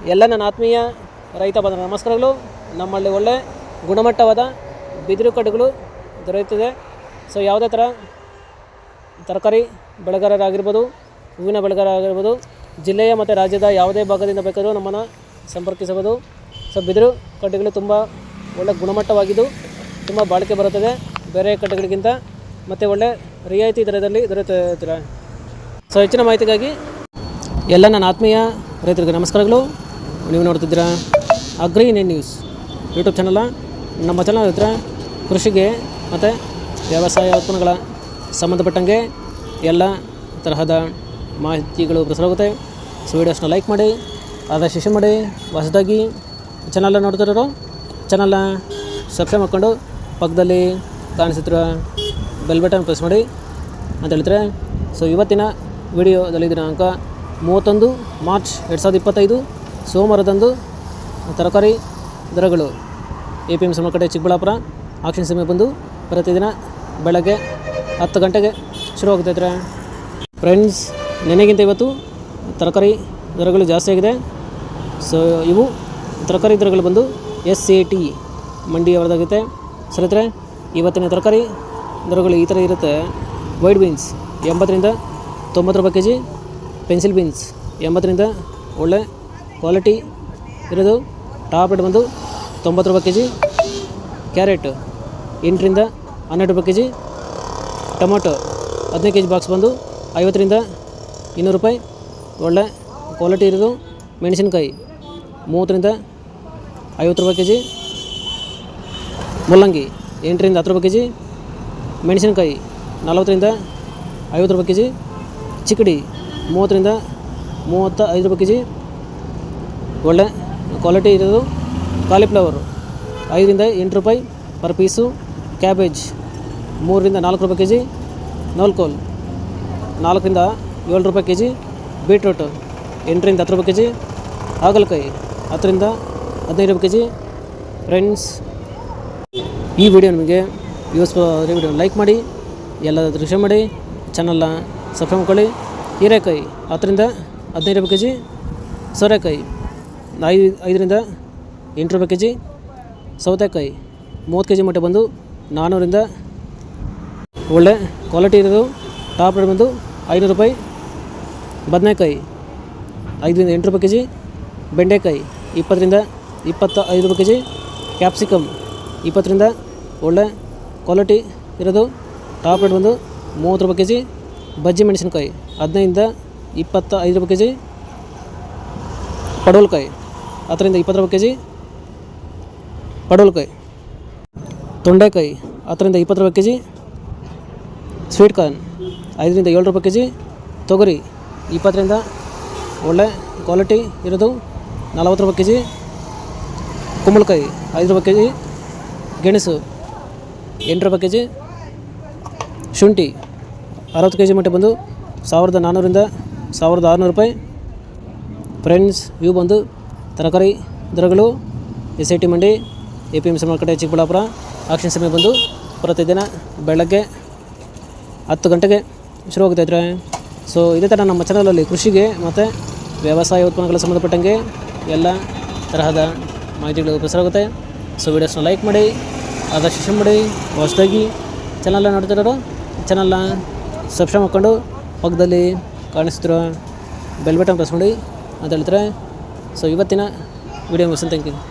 ಎಲ್ಲ ನನ್ನ ಆತ್ಮೀಯ ರೈತ ಬಂಧುಗಳ ನಮಸ್ಕಾರಗಳು. ನಮ್ಮಲ್ಲಿ ಒಳ್ಳೆ ಗುಣಮಟ್ಟವಾದ ಬಿದಿರು ಕಡ್ಡಿಗಳು ದೊರೆಯುತ್ತದೆ. ಸೊ ಯಾವುದೇ ಥರ ತರಕಾರಿ ಬೆಳೆಗಾರರಾಗಿರ್ಬೋದು, ಹೂವಿನ ಬೆಳೆಗಾರರಾಗಿರ್ಬೋದು, ಜಿಲ್ಲೆಯ ಮತ್ತು ರಾಜ್ಯದ ಯಾವುದೇ ಭಾಗದಿಂದ ಬೇಕಾದರೂ ನಮ್ಮನ್ನು ಸಂಪರ್ಕಿಸಬಹುದು. ಸೊ ಬಿದಿರು ಕಡ್ಡಿಗಳು ತುಂಬ ಒಳ್ಳೆ ಗುಣಮಟ್ಟವಾಗಿದ್ದು ತುಂಬ ಬಾಳಿಕೆ ಬರುತ್ತದೆ ಬೇರೆ ಕಡ್ಡಿಗಳಿಗಿಂತ, ಮತ್ತು ಒಳ್ಳೆ ರಿಯಾಯಿತಿ ದರದಲ್ಲಿ ದೊರೆಯುತ್ತದೆ. ಸೊ ಹೆಚ್ಚಿನ ಮಾಹಿತಿಗಾಗಿ ಎಲ್ಲ ನನ್ನ ಆತ್ಮೀಯ ರೈತರಿಗೆ ನಮಸ್ಕಾರಗಳು. ನೀವು ನೋಡ್ತಿದ್ದೀರಾ agri Indian news YouTube channel. ನಮ್ಮ ಚಾನಲ್ ಹತ್ರ ಕೃಷಿಗೆ ಮತ್ತು ವ್ಯವಸಾಯ ಉತ್ಪನ್ನಗಳ ಸಂಬಂಧಪಟ್ಟಂಗೆ ಎಲ್ಲ ತರಹದ ಮಾಹಿತಿಗಳು ಪ್ರಸಾರವಾಗುತ್ತೆ. ಸೊ ವೀಡಿಯೋಸ್ನ ಲೈಕ್ ಮಾಡಿ, ಆದಷ್ಟು ಶೇರ್ ಮಾಡಿ. ಹೊಸದಾಗಿ ಚಾನಲ್ನ ನೋಡ್ತಿರೋರು ಚಾನಲ್ನ ಸಬ್ಸ್ಕ್ರೈಬ್ ಮಾಡ್ಕೊಂಡು ಪಕ್ಕದಲ್ಲಿ ಕಾಣಿಸುತ್ತಿರುವ ಬೆಲ್ ಬಟನ್ ಪ್ರೆಸ್ ಮಾಡಿ ಅಂತ ಹೇಳ್ತಾರೆ. ಸೊ ಇವತ್ತಿನ ವಿಡಿಯೋದಲ್ಲಿ ದಿನಾಂಕ 31 ಮಾರ್ಚ್ 2025 ಸೋಮವಾರದಂದು ತರಕಾರಿ ದರಗಳು APMC ಮಾರುಕಟ್ಟೆ ಚಿಕ್ಕಬಳ್ಳಾಪುರ ಆಕ್ಷನ್ ಸಮಯ ಬಂದು ಪ್ರತಿದಿನ ಬೆಳಗ್ಗೆ 10 ಗಂಟೆಗೆ ಶುರುವಾಗುತ್ತೈತೆ ಫ್ರೆಂಡ್ಸ್. ನೆನೆಗಿಂತ ಇವತ್ತು ತರಕಾರಿ ದರಗಳು ಜಾಸ್ತಿ ಆಗಿದೆ. ಸೊ ಇವು ತರಕಾರಿ ದರಗಳು ಬಂದು SAT ಮಂಡಿ ಅವರದಾಗುತ್ತೆ. ಸರಿದ್ರೆ ಇವತ್ತಿನ ತರಕಾರಿ ದರಗಳು ಈ ಥರ ಇರುತ್ತೆ. ವೈಟ್ ಬೀನ್ಸ್ 80ರಿಂದ 90 ರೂಪಾಯಿ ಕೆ ಜಿ, ಪೆನ್ಸಿಲ್ ಬೀನ್ಸ್ 80ರಿಂದ ಒಳ್ಳೆ ಕ್ವಾಲಿಟಿ ಇರೋದು ಟಾಪ್ ರೇಟ್ ಬಂದು 90 ರೂಪಾಯಿ ಕೆ ಜಿ. ಕ್ಯಾರೆಟ್ 8ರಿಂದ 12 ರೂಪಾಯಿ K G. Tomato 15 K G box ಬಂದು 50ರಿಂದ 200 ರೂಪಾಯಿ ಒಳ್ಳೆ ಕ್ವಾಲಿಟಿ ಇರೋದು. ಮೆಣಸಿನ್ಕಾಯಿ 30ರಿಂದ 50 ರೂಪಾಯಿ ಕೆ ಜಿ. ಮುಲ್ಲಂಗಿ 8ರಿಂದ 10 ರೂಪಾಯಿ ಕೆ ಜಿ. ಮೆಣಸಿನ್ಕಾಯಿ 40ರಿಂದ 50 ರೂಪಾಯಿ ಕೆ ಜಿ. ಚಿಕ್ಕಡಿ 30ರಿಂದ 35 ರೂಪಾಯಿ ಕೆ ಜಿ ಒಳ್ಳೆ ಕ್ವಾಲಿಟಿ ಇರೋದು. ಕಾಲಿಫ್ಲವರು 5ರಿಂದ 8 ರೂಪಾಯಿ ಪರ್ ಪೀಸು. ಕ್ಯಾಬೇಜ್ 3ರಿಂದ 4 ರೂಪಾಯಿ ಕೆ ಜಿ. ನೌಲ್ಕೋಲ್ 4ರಿಂದ 7 ರೂಪಾಯಿ ಕೆ ಜಿ. ಬೀಟ್ರೂಟು 8ರಿಂದ 10 ರೂಪಾಯಿ ಕೆ ಜಿ. ಹಾಗಲಕಾಯಿ 10ರಿಂದ 15 ರೂಪಾಯಿ ಕೆ ಜಿ. ಫ್ರೆಂಡ್ಸ್, ಈ ವಿಡಿಯೋ ನಿಮಗೆ ಯೂಸ್ಫುಲ್ ಆದರೆ ವಿಡಿಯೋ ಲೈಕ್ ಮಾಡಿ, ಎಲ್ಲದಾದ್ರೂ ಶೇರ್ ಮಾಡಿ, ಚಾನಲ್ನ ಸಬ್ಸ್ಕ್ರೈಬ್ ಮಾಡ್ಕೊಳ್ಳಿ. ಹೀರೆಕಾಯಿ 10ರಿಂದ 15 ರೂಪಾಯಿ ಕೆ ಜಿ. ಸೋರೆಕಾಯಿ 5ರಿಂದ 8 ರೂಪಾಯಿ ಕೆ ಜಿ. ಸೌತೆಕಾಯಿ 30 ಕೆ ಜಿ ಮಟ್ಟ ಬಂದು 400ರಿಂದ ಒಳ್ಳೆ ಕ್ವಾಲಿಟಿ ಇರೋದು. ಟಾಪ್ ರೇಟ್ ಬಂದು 500 ರೂಪಾಯಿ. ಬದನೆಕಾಯಿ 5ರಿಂದ 8 ರೂಪಾಯಿ ಕೆ ಜಿ. ಬೆಂಡೆಕಾಯಿ 20ರಿಂದ 25 ರೂಪಾಯಿ ಕೆ ಜಿ. ಕ್ಯಾಪ್ಸಿಕಮ್ 20ರಿಂದ ಒಳ್ಳೆ ಕ್ವಾಲಿಟಿ ಇರೋದು. ಟಾಪ್ ರೇಟ್ ಬಂದು 30 ರೂಪಾಯಿ ಕೆ ಜಿ. ಬಜ್ಜಿ ಮೆಣಸಿನ್ಕಾಯಿ 15ರಿಂದ 25 ರೂಪಾಯಿ ಕೆ ಜಿ. ಪಡವಲಕಾಯಿ 10ರಿಂದ 20 ರೂಪಾಯಿ ಕೆ ಜಿ. ಪಡವಲಕಾಯಿ. ತೊಂಡೆಕಾಯಿ 10ರಿಂದ 20 ರೂಪಾಯಿ ಕೆ ಜಿ. ಸ್ವೀಟ್ ಕಾರ್ನ್ 5ರಿಂದ 7 ರೂಪಾಯಿ ಕೆ ಜಿ. ತೊಗರಿ 20ರಿಂದ ಒಳ್ಳೆ ಕ್ವಾಲಿಟಿ ಇರೋದು 40 ರೂಪಾಯಿ ಕೆ ಜಿ. ಕುಂಬಳಕಾಯಿ 5 ರೂಪಾಯಿ ಕೆ ಜಿ. ಗೆಣಸು 8 ರೂಪಾಯಿ ಕೆ ಜಿ. ಶುಂಠಿ 60 ಕೆ ಜಿ ಮಟ್ಟ ಬಂದು 1400ರಿಂದ 1600 ರೂಪಾಯಿ. ಫ್ರೆಂಡ್ಸ್, ಇವು ಬಂದು ತರಕಾರಿ ದರಗಳು SAT ಮಂಡಿ APMC ಮಾರುಕಟ್ಟೆ ಚಿಕ್ಕಬಳ್ಳಾಪುರ ಆಕ್ಷನ್ ಸಮಯ ಬಂದು ಪ್ರತಿದಿನ ಬೆಳಗ್ಗೆ 10 ಗಂಟೆಗೆ ಶುರುವಾಗುತ್ತೈತೆ. ಸೊ ಇದೇ ಥರ ನಮ್ಮ ಚಾನಲಲ್ಲಿ ಕೃಷಿಗೆ ಮತ್ತು ವ್ಯವಸಾಯ ಉತ್ಪನ್ನಗಳ ಸಂಬಂಧಪಟ್ಟಂಗೆ ಎಲ್ಲ ತರಹದ ಮಾಹಿತಿಗಳು ಪ್ರಸಾರವಾಗುತ್ತೆ. ಸೊ ವೀಡಿಯೋಸ್ನ ಲೈಕ್ ಮಾಡಿ, ಆದಷ್ಟು ಶೇರ್ ಮಾಡಿ. ಹೊಸದಾಗಿ ಚಾನಲ್ನ ನೋಡ್ತಿರೋರು ಚಾನಲ್ನ ಸಬ್ಸ್ಕ್ರೈಬ್ ಮಾಡ್ಕೊಂಡು ಪಕ್ಕದಲ್ಲಿ ಕಾಣಿಸ್ತಿರೋ ಬೆಲ್ ಬಟನ್ ಪ್ರೆಸ್ ಮಾಡಿ ಅಂತ ಹೇಳ್ತಾರೆ. ಸೊ ಇವತ್ತಿನ ವಿಡಿಯೋ ಮುಗಿಸ್ತೀನಿ. Thank you.